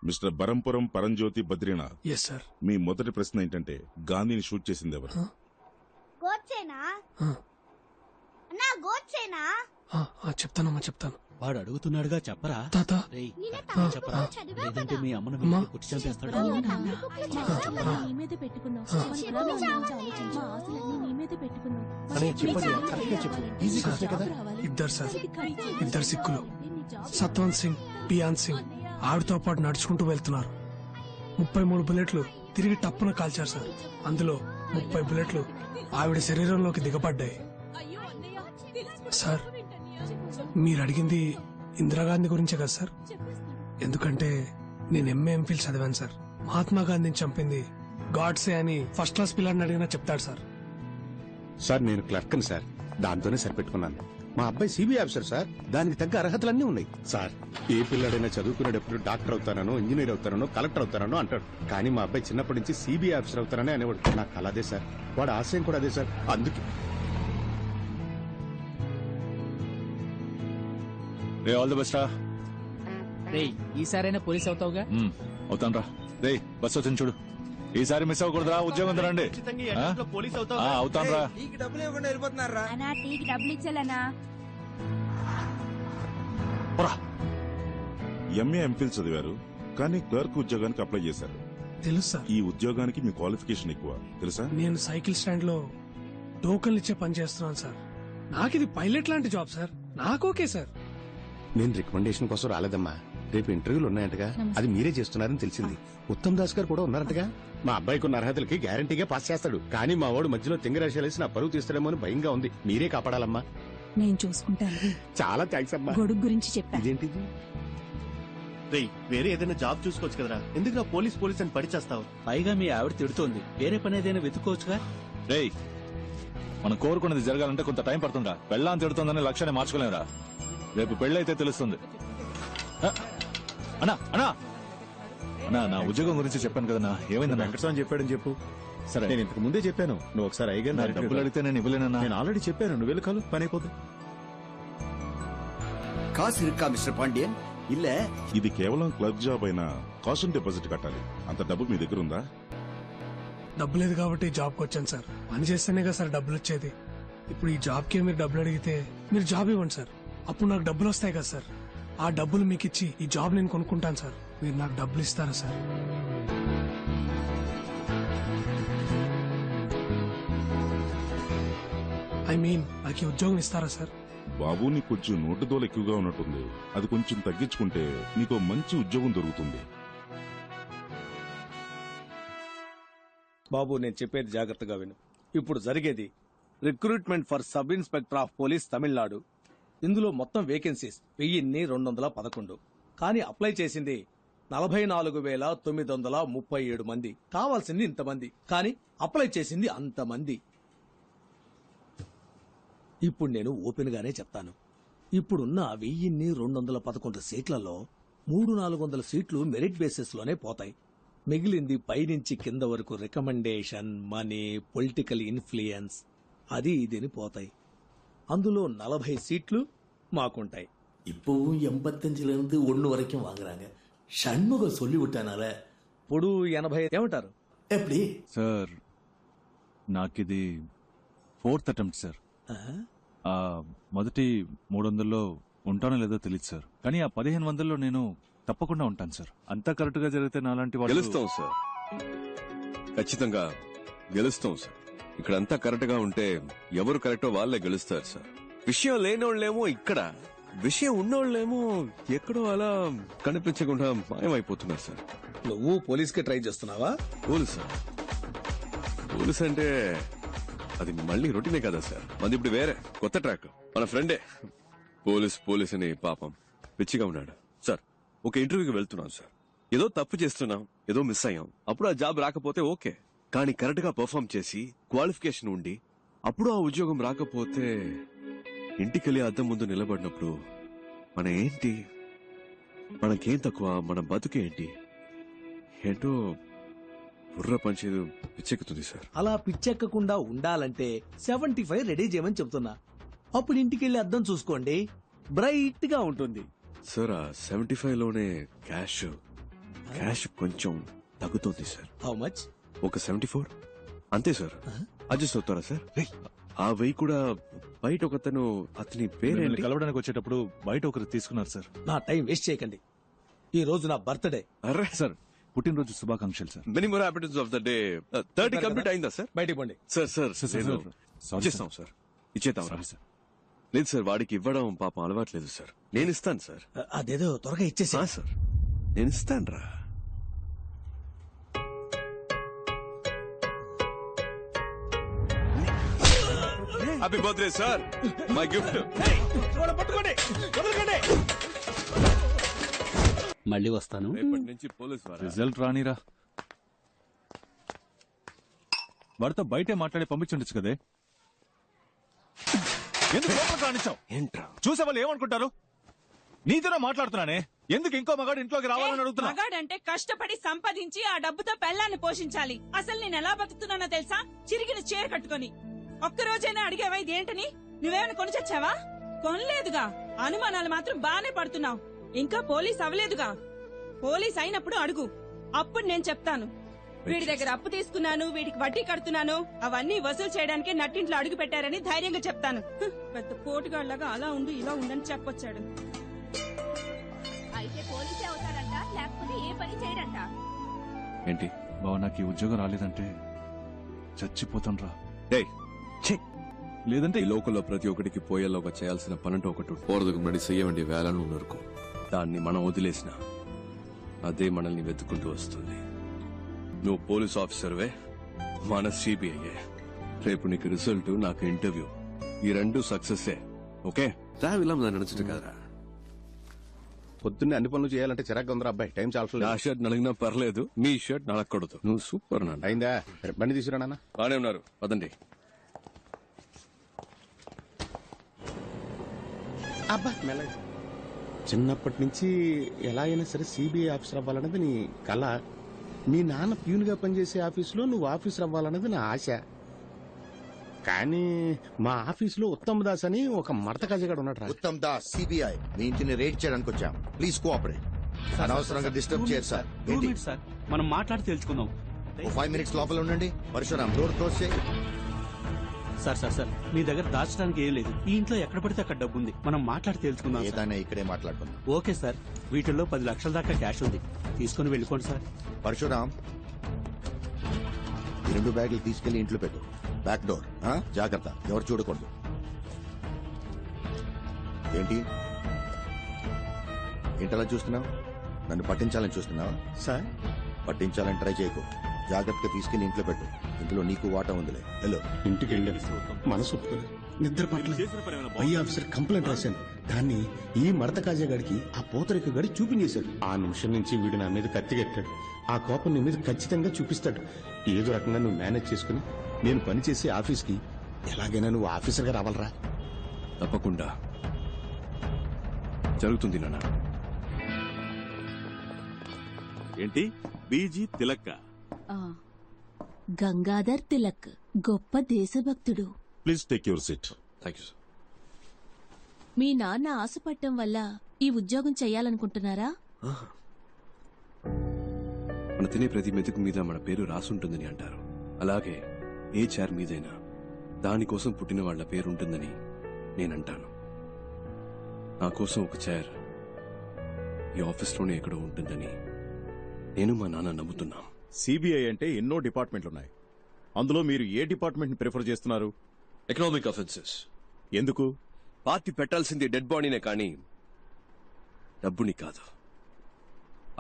Mister Barampuram Paranjyothi Badrinath. Yes sir. మీ మొదటి ప్రశ్న ఏంటంటే గాంధీని షూట్ చేసింది ఎవరు? గోడ్సేనా? అన్నా గోడ్సేనా? చెప్తానమ్మా చెప్తాను. వాడు అడుగుతున్నాడుగా చెప్పరా. తాత చెప్పరా, లేదంటే మీ అమ్మను అమ్మా. కుట్టి చంపేస్తాడు. ఇద్దరు సార్, ఇద్దరు సిక్కులు, సత్వంత్ సింగ్, పియాన్ సింగ్ ఆవిడతో పాటు నడుచుకుంటూ వెళ్తున్నారు. 33 బుల్లెట్లు తిరిగి టప్పున కాల్చారు సార్. అందులో 30 బుల్లెట్లు ఆవిడ శరీరంలోకి దిగబడ్డాయి. సార్ మీరు అడిగింది ఇందిరాగాంధీ గురించే కదా సార్? ఎందుకంటే నేను ఎంఫిల్ చదివాను సార్. మహాత్మా గాంధీని చంపింది గాడ్సే అని ఫస్ట్ క్లాస్ పిల్లాడిని అడిగినా చెప్తాడు సార్. సార్ నేను క్లర్క్ని సార్, దాంతోనే సరిపెట్టుకున్నాను. మా అబ్బాయి సిబిఐ ఆఫీసర్ సార్, దానికి తగ్గ అర్హతలన్నీ ఉన్నాయి సార్. ఏ పిల్లాడైనా చదువుకునేటప్పుడు డాక్టర్ అవుతానో, ఇంజనీర్ అవుతానో, కలెక్టర్ అవుతానో అంటాడు. కానీ మా అబ్బాయి చిన్నప్పటి నుంచి సిబిఐ ఆఫీసర్ అవుతానని అనేవాడు. నాకు కల అదే సార్, వాడు ఆశయం కూడా అదే సార్. అందుకే ఆల్ ది బెస్ట్ రా. రేయ్ ఈసారైనా పోలీస్ అవుతావుగా? అవుతాను రా. రే బస్ వచ్చింది చూడు, ఈసారి మిస్ అవ్వకూడదురా. ఉద్యోగం రండి. అవుతాను రా. డబ్బులు ఇవ్వకుండా వెళ్ళిపోతున్నారా? అన్నా టీకి డబ్బులు ఇచ్చేలనా? ఎంఏ ఎంఫిల్ చదివారు కానీ క్లర్క్ ఉద్యోగానికి అప్లై చేశారు. తెలుసు సార్. ఈ ఉద్యోగానికి మీ క్వాలిఫికేషన్ ఎక్కువ తెలుసా? నేను సైకిల్ స్టాండ్ లో టోకన్లు ఇచ్చే పని చేస్తున్నాను సార్. నాకు ఇది పైలట్ లాంటి జాబ్ సార్. నాకు ఓకే సార్. నేను రికమెండేషన్ కోసం రాలేదమ్మా. రేపు ఇంటర్వ్యూలు ఉన్నాయంటగా, అది మీరే చేస్తున్నారని తెలిసింది. ఉత్తమ్ దాస్ గారు కూడా ఉన్నారంటగా. మా అబ్బాయికి ఉన్న అర్హతలకి గ్యారంటీగా పాస్ చేస్తాడు. కానీ మా వాడు మధ్యలో తింగరాశలేసి నా పరువు తీస్తాడేమో అని భయంగా ఉంది. మీరే కాపాడాలమ్మా. నేను చూసుకుంటాను. చాలా థ్యాంక్స్ అమ్మా. గొడుగు గురించి చెప్పా. ఇదేంటిది? వేరే ఏదైనా జాబ్ చూసుకోవచ్చు కదరా, ఎందుకు నా పోలీస్ అని పడిచేస్తావు? పైగా మీ ఆవిడ తిడుతోంది, వేరే పని ఏదైనా వెతుక్కోవచ్చుగా. రేయ్ మనం కోరుకున్నది జరగాలంటే కొంత టైం పడుతుందా? పెళ్ళాన్ని తిడుతుందని లక్ష్యాన్ని మార్చుకోలేమురా. రేపు పెళ్ళైతే తెలుస్తుంది. అన్నా అన్నా అన్నా నా ఉద్యోగం గురించి చెప్పాను కదన్నా, ఏమైందన్నా? వెంకటస్వామి చెప్పాడని చెప్పు. సరే నేను ఇంతకు ముందే చెప్పాను, నువ్వు ఒకసారి అయ్యగారు నా డబ్బులు అడిగితే నేను ఇవ్వలేనన్నా. నేను ఆల్రెడీ చెప్పాను, నువ్వు వెళ్ళి కాలు పని అయిపోతుంది. కాసు ఇరుక్కా మిస్టర్ పాండ్యన్? ఇల్ల ఇది కేవలం క్లర్క్ జాబ్ అయినా కాస్ట్ డిపాజిట్ కట్టాలి. అంత డబ్బు మీ దగ్గర ఉందా? డబ్బు లేదు కాబట్టి జాబ్కి వచ్చాను సార్. పని చేస్తేనే కదా సార్ డబ్బులు వచ్చేది. ఇప్పుడు ఈ జాబ్కి మీరు డబ్బులు అడిగితే మీరు జాబ్ ఇవ్వండి సార్. అప్పుడు నాకు డబ్బులు వస్తాయి కదా సార్. ఆ డబ్బులు మీకు ఇచ్చి ఈ జాబ్ నేను కొనుక్కుంటాను సార్. మీరు నాకు డబ్బులు ఇస్తారా సార్? నాకు ఈ ఉద్యోగం ఇస్తారా సార్? బాబు నీకు కొంచెం నోటు దోలు ఎక్కువగా ఉన్నట్టుంది. అది కొంచెం తగ్గించుకుంటే నీకు మంచి ఉద్యోగం దొరుకుతుంది. బాబు నేను చెప్పేది జాగ్రత్తగా విను. ఇప్పుడు జరిగేది recruitment for sub inspector of police Tamil Nadu. ఇందులో మొత్తం వేకెన్సీస్ 1211. కానీ అప్లై చేసింది 44,937 మంది. కావాల్సింది ఇంతమంది, కానీ అప్లై చేసింది అంతమంది. ఇప్పుడు నేను ఓపెన్ గానే చెప్తాను. ఇప్పుడున్న 1211 సీట్లలో 300-400 సీట్లు మెరిట్ బేసిస్ లోనే పోతాయి. మిగిలింది పైనుంచి కింద వరకు రికమెండేషన్, మనీ, పొలిటికల్ ఇన్ఫ్లుయెన్స్ అది ఇదిని పోతాయి. అందులో 40 సీట్లు మాకుంటాయి. இப்பவும் 85 1 வரைக்கும் வாங்குறாங்க. షణ్ముగం சொல்லி விட்டானால ఇప్పుడు 80 ఏమంటారు? எப்படி సార్ నాకిది 4th అటెంప్ట్ సార్. మొదటి 300లో ఉంటానో లేదో తెలియదు సార్. కానీ ఆ 1500లో నేను తప్పకుండా ఉంటాను సార్. అంతా కరెక్ట్ గా జరిగితే నాలాంటి వాళ్ళు గెలుస్తాం సార్. ఖచ్చితంగా గెలుస్తాం సార్. ఇక్కడంతా కరెక్ట్ గా ఉంటే ఎవరు కరెక్టో వాళ్ళే గెలుస్తారు సార్. విషయం లేనోళ్ళేమో ఇక్కడ, విషయం ఉన్నోళ్ళేమో ఎక్కడో అలా కనిపించకుండా మాయమైపోతున్నారు సార్. నువ్వు పోలీస్ కి ట్రై చేస్తున్నావా? పోలీస్ పోలీస్ అంటే అది మళ్ళీ రొటీనే కదా సార్. అది ఇప్పుడు వేరే కొత్త ట్రాక్. మన ఫ్రెండే పోలీస్ అని పాపం పిచ్చిగా ఉన్నాడు సార్. ఒక ఇంటర్వ్యూకి వెళ్తున్నాం సార్. ఏదో తప్పు చేస్తున్నాం, ఏదో మిస్ అయ్యాం. అప్పుడు ఆ జాబ్ రాకపోతే ఓకే, కానీ కరెక్ట్ గా పర్ఫార్మ్ చేసి క్వాలిఫికేషన్ ఉండి అప్పుడు ఆ ఉద్యోగం రాకపోతే ఇంటికెళ్ళి అద్దం ముందు నిలబడినప్పుడు మన ఏంటి, మనకేం తక్కువ, మన బతుకేంటి ఏంటో బుర్ర పంచేది పిచ్చెక్కుతుంది సార్. అలా పిచ్చెక్కకుండా ఉండాలంటే 75 రెడీ చేయమని చెప్తున్నా. అప్పుడు ఇంటికెళ్ళి అద్దం చూసుకోండి, బ్రైట్ గా ఉంటుంది సార్. ఆ 75లోనే క్యాష్, క్యాష్ కొంచెం తగ్గుతుంది సార్. How much? ఒక 74 అంతే సార్. అడ్జస్ట్ అవుతారా సార్? ఆ వెయ్యి కూడా బయట ఒకతను, అతని మిమ్మల్ని పేరేంటి? కలవడానికి వచ్చేటప్పుడు బయట ఒకరు తీసుకున్నారు సార్. నా టైం వేస్ట్ చేయకండి. ఈ రోజు నా బర్త్డే. అరే సార్ పుట్టినరోజు శుభాకాంక్షలు sir. Many more happiness of the day. 30 complete అయిందా సార్? బయటికి పోండి. సార్ సార్ సార్, సార్, నేను సారీ ఇచ్చేస్తాం సార్. ఇచ్చేద్దాం రా. Sorry sir. లేదు సార్, వాడికి ఇవ్వడం పాపం అలవాట్లేదు సార్. నేను ఇస్తాను సార్. అదేదో త్వరగా ఇచ్చేసి. సార్ నేను ఇస్తాను రా. Happy birthday sir, my gift. పట్టుకోండి, వదలకండి. మళ్ళీ వస్తాను. రేపటి నుంచి పోలీస్ వారా? రిజల్ట్ రానిరా. వాడితో బయటే మాట్లాడి పంపించుండొచ్చు కదే. ఎందుకు లోపలికి రానిచ్చావు? ఏంట్రా చూసే వాళ్ళు ఏమనుకుంటారు? నీతోనే మాట్లాడుతున్నానే. ఎందుకు ఇంకో మగాడు ఇంట్లోకి రావాలని అడుగుతున్నా? మగాడంటే కష్టపడి సంపాదించి ఆ డబ్బుతో పెళ్ళాన్ని పోషించాలి. అసలు నేను ఎలా బతుకుతున్నానో తెలుసా? చిరిగిన చీర కట్టుకొని. ఒక్కరోజైనా అడిగేవా ఇదేంటని? నువ్వేమైనా కొని చచ్చావా? కొనలేదుగా. అనుమానాలు మాత్రం బానే పడుతున్నావు. ఇంకా పోలీస్ అవ్వలేదుగా. పోలీస్ అయినప్పుడు అడుగు, అప్పుడు నేను చెప్తాను. వీడి దగ్గర అప్పు తీసుకున్నాను, వీడికి వడ్డీ కడుతున్నాను, అవన్నీ వసూలు చేయడానికే నట్టింట్లో అడుగు పెట్టారని ధైర్యంగా చెప్తాను. పెద్ద పోటుగాళ్లాగా అలా ఉండు ఇలా ఉండని చెప్పొచ్చాడు. అయితే పోలీసే అవుతాడంట, లేకపోతే ఏ పని చేయడంట. ఏంటి బావ, నాకు ఈ ఉద్యోగం రాలేదంటే చచ్చిపోతాను రా. ఏయ్, ఛీ! లేదంటే ఈ లోకంలో ప్రతి ఒక్కడికి పోయేలోగా చేయాల్సిన పనంటూ ఒకటి పోరదుకు ముன்னாడి చెయ్య వేண்டிய వేలను ఉన్నారు. దాన్ని మనం వదిలేసిన అదే మనల్ని వెతుక్కుంటూ వస్తుంది. నువ్వు పోలీస్ ఆఫీసర్వే, మన సిబిఐ. రేపు నీకు రిజల్ట్, నాకు ఇంటర్వ్యూ. ఈ రెండు సక్సెస్. ఓకే, రావిలా నడుచుట కదరా. పొద్దున్నే అన్ని పనులు చేయాలంటే చిరాకు ఉందిరా అబ్బాయి. టైం నా చాలా షర్ట్ నలిగినా పర్లేదు, మీ షర్ట్ నలగకూడదు. నువ్వు సూపర్ నాన్న. అయిందా? సరే, బండి తీసుకురా నాన్న. బానే ఉన్నారు, పదండి. అబ్బా మెల్లగా. చిన్నప్పటి నుంచి ఎలా అయినా సరే సిబిఐ ఆఫీసర్ అవ్వాలన్నది నీ కళ. మీ నాన్న ప్యూన్ గా పనిచేసే ఆఫీసులో నువ్వు ఆఫీసర్ అవ్వాలన్నది నా ఆశ. కానీ మా ఆఫీసులో ఉత్తమ్ దాస్ అని ఒక మడత కజగాడు ఉన్నాడు. ఉత్తమ్ దాస్, సిబిఐ. మీ ఇంటిని రేడ్ చేయడానికి వచ్చాం. Please cooperate. అనవసరంగా డిస్టర్బ్ చేయరు సార్. ఏంటి? సార్ మనం మాట్లాడి తెలుసుకుందాం. 5 minutes లోపల ఉండండి. పరశురామ్, డోర్ క్లోజ్ చేయి. సార్ సార్ సార్ మీ దగ్గర దాచడానికి ఏం లేదు. ఈ ఇంట్లో ఎక్కడ పడితే అక్కడ డబ్బు ఉంది. మనం మాట్లాడి తెలుసుకుందాం. ఏదైనా ఇక్కడే మాట్లాడుకుందాం. ఓకే సార్, వీటిల్లో 10 లక్షల దాకా క్యాష్ ఉంది. తీసుకుని వెళ్ళిపోండి సార్. పరశురామ్, ఈ 2 బ్యాగులు తీసుకెళ్లి ఇంట్లో పెట్టు. బ్యాక్ డోర్ జాగ్రత్త, ఎవరు చూడకూడదు. ఏంటి ఏంటలా చూస్తున్నావు? నన్ను పట్టించాలని చూస్తున్నావా? సార్, పట్టించాలని ట్రై చేయకు. జాగ్రత్తగా తీసుకెళ్లి ఇంట్లో పెట్టు. ఇంట్లో నీకు వాటా ఉందిలే. హలో, ఇంటికి వెళ్ళాను. మనసు ఒప్పుకోలేదు, నిద్ర పట్టలేదు. పై ఆఫీసర్ కంప్లైంట్ రాశాను. దాన్ని ఈ మడత కాజాగాడికి ఆ పోతరిక గడి చూపించేశాడు. ఆ నిమిషం నుంచి వీడు నా మీద కత్తిగట్టాడు. ఆ కోపం నీ మీద ఖచ్చితంగా చూపిస్తాడు. ఏదో రకంగా నువ్వు మేనేజ్ చేసుకుని నేను పనిచేసే ఆఫీస్కి ఎలాగైనా నువ్వు ఆఫీసర్గా రావాలరా. తప్పకుండా జరుగుతుంది నాన్న. ఏంటి బీజీ తిలక్క? గంగాధర్ తిలక్ గొప్ప దేశభక్తుడు. Please take your seat. Thank you sir. మీ నాన్న ఆశపట్టం వల్ల ఈ ఉద్యోగం చెయ్యాలనుకుంటున్నారా? మన తినే ప్రతి మెతుకు మీద మన పేరు రాసుంటుందని అంటారు. అలాగే ఏ చైర్ మీదైనా దానికోసం పుట్టిన వాళ్ల పేరు ఉంటుందని నేనంటాను. నా కోసం ఒక చైర్ ఈ ఆఫీస్లోనే ఎక్కడో ఉంటుందని నేను మా నాన్న నమ్ముతున్నా. సిబిఐ అంటే ఎన్నో డిపార్ట్మెంట్లు ఉన్నాయి. అందులో మీరు ఏ డిపార్ట్మెంట్ ని ప్రిఫర్ చేస్తున్నారు? Economic offences. ఎందుకు? పార్టీ పెట్టాల్సింది డెడ్ బాడీనే కానీ డబ్బుని కాదు.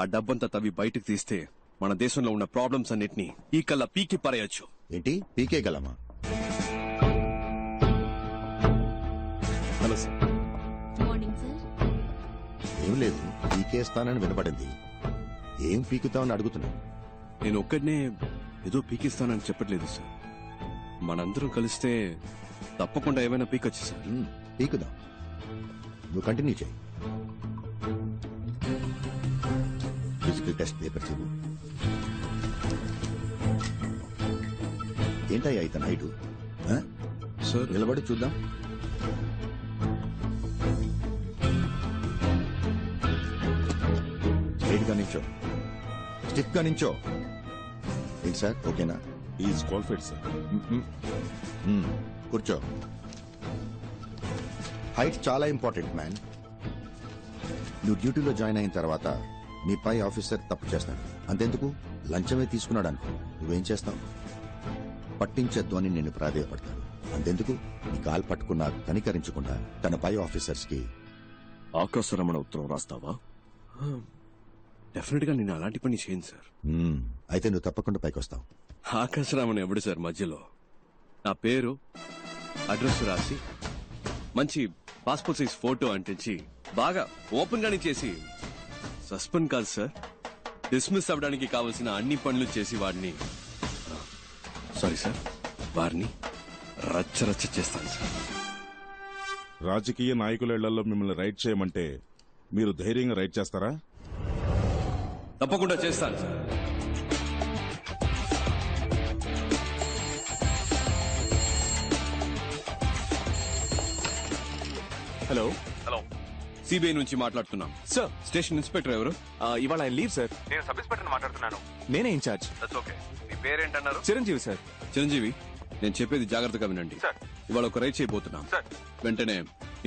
ఆ డబ్బంతా తవ్వి బయటకు తీస్తే మన దేశంలో ఉన్న ప్రాబ్లమ్స్ అన్నిటినీ ఈ కల్లా పీకి పారేయొచ్చు. ఏంటి పీకే గలమా? Hello sir. Morning sir. ఏం లేదు, పీకేస్తానని వినపడింది. ఏం పీకుతావని అడుగుతున్నా. నేను ఒక్కడనే ఏదో పీకిస్తానని చెప్పట్లేదు సార్. మనందరం కలిస్తే తప్పకుండా ఏమైనా పీకొచ్చు సార్. పీకుదాం, నువ్వు కంటిన్యూ చేయి. ఫిజికల్ టెస్ట్ పేపర్ చెవు. ఏంటయ్యా ఇతను హైటు? సార్ నిలబడి చూద్దాం. స్ట్రైట్ గా నిల్చో. స్టిఫ్ గా నించో. ఏంటి సార్, ఓకేనా? Is qualified sir. కూర్చో. హైట్ చాలా ఇంపార్టెంట్ మ్యాన్. నువ్వు డ్యూటీలో జాయిన్ అయిన తర్వాత మీ పై ఆఫీసర్ తప్పు చేస్తాడు, అంతెందుకు లంచమే తీసుకున్నాడు అనుకో, నువ్వేం చేస్తావు? పట్టించద్దు అని నేను ప్రాధేయపడతాను, అంతెందుకు నీ కాలు పట్టుకున్నా కనికరించకుండా తన పై ఆఫీసర్స్ కి ఆకాశరమణ ఉత్తరం రాస్తావా? డెఫినెట్ గా నేను అలాంటి పని చేయను సార్. అయితే నువ్వు తప్పకుండా పైకి వస్తావు. ఆకాశరామన్ ఎవడు సార్ మధ్యలో? నా పేరు అడ్రస్ రాసి మంచి పాస్పోర్ట్ సైజ్ ఫోటో అంటించి బాగా ఓపెన్ గానే చేసి సస్పెండ్ కాదు సార్, డిస్మిస్ అవ్వడానికి కావలసిన అన్ని పనులు చేసి వాడిని సారీ సార్ వారిని రచ్చరచ్చ చేస్తాను సార్. రాజకీయ నాయకుల ఇళ్లలో మిమ్మల్ని రైడ్ చేయమంటే మీరు ధైర్యంగా రైడ్ చేస్తారా? తప్పకుండా చేస్తాను సార్. హలో హలో, సిబిఐ నుంచి మాట్లాడుతున్నాం సార్. స్టేషన్ ఇన్స్పెక్టర్ ఎవరు? ఇవాళ ఆయన లీవ్ సార్. నేను సబ్ ఇన్స్పెక్టర్ మాట్లాడుతున్నాను. నేనే ఇన్ఛార్జ్. ఓకే, మీ పేరేంటన్నారు? చిరంజీవి సార్. చిరంజీవి, నేను చెప్పేది జాగ్రత్తగా వినండి. ఇవాళ ఒక రైడ్ చేయబోతున్నాం. వెంటనే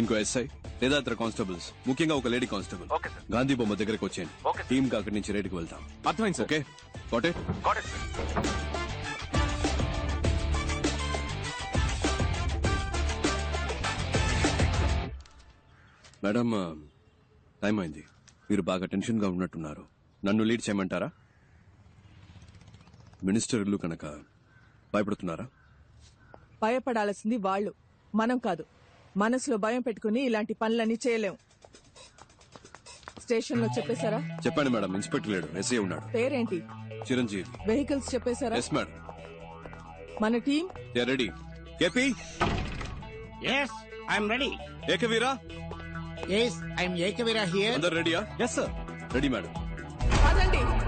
ఇంకో ఎస్ఐ లేదా ఇతర కానిస్టేబుల్స్, ముఖ్యంగా ఒక లేడీ కానిస్టేబుల్ గాంధీ బొమ్మ దగ్గరకు వచ్చేయండి. టీమ్ గా అక్కడి నుంచి రైడ్కి వెళ్తాం. అర్థమైంది sir. Okay, got it? Madam, time అయింది. మీరు బాగా టెన్షన్ గా ఉన్నట్టున్నారు. నన్ను లీడ్ చేయమంటారా? మినిస్టర్ ఇల్లు కనుక భయపడుతున్నారా? భయపడాల్సింది వాళ్ళు, మనం కాదు. మనసులో భయం పెట్టుకుని ఇలాంటి పనులన్నీ చేయలేం. స్టేషన్ లో చెప్పేశారా? చెప్పండి మేడం. ఇన్స్పెక్టర్ లేడు, ఎస్ఐ ఉన్నాడు. పేరేంటి? చిరంజీవి. వెహికల్స్ చెప్పేశారా? Yes madam. మన team ready. KP? Yes, I'm ready. Ekavira? Yes, I'm Ekavira here. అందరు రెడీయా? Yes sir. Ready madam.